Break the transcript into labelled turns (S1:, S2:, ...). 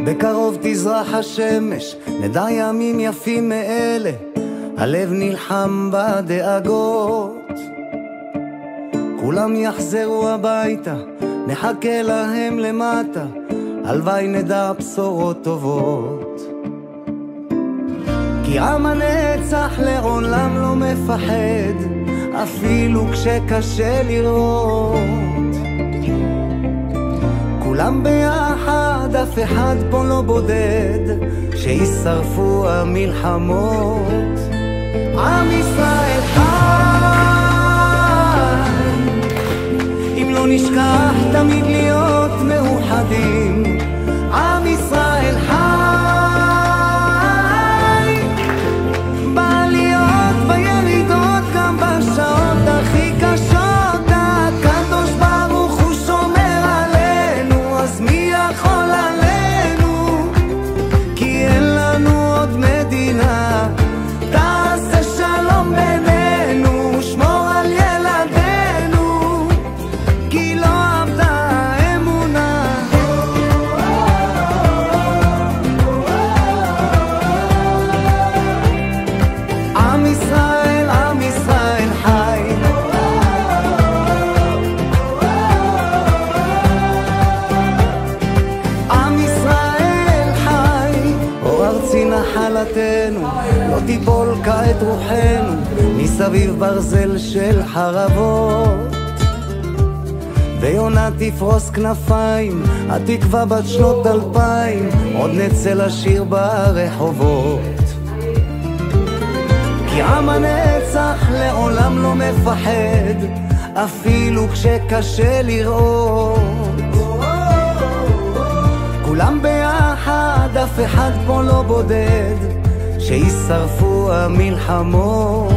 S1: בקרוב תזרח השמש, נדע ימים יפים מאלה, הלב נלחם בדאגות. כולם יחזרו הביתה, נחכה להם למטה, הלוואי נדע בשורות טובות. כי עם הנצח לעולם לא מפחד, אפילו כשקשה לראות. כולם ביחד, אף אחד פה לא בודד, שישרפו המלחמות. עם ישראל חי, אם לא נשכח תמיד להיות מאוחדים. עם ישראל חי, בעליות בירידות, גם בשעות הכי קשות, הקדוש ברוך הוא שומר עלינו, אז מי יכול עלינו? כי אין לנו עוד מדינה. תעשה שלום בינינו, שמור על ילדינו, כי לא עבדה האמונה. עם ישראל, עם ישראל חי. עם ישראל חי. אור ארצי נחלתנו, לא תיפול כעת רוחנו, מסביב ברזל של חרבות. ויונה תפרוס כנפיים, התקווה בת שנות 2000, עוד נצא לשיר ברחובות. כי עם הנצח לעולם לא מפחד, אפילו כשקשה לראות. כולם ביחד, אף אחד פה לא בודד, שישרפו המלחמות.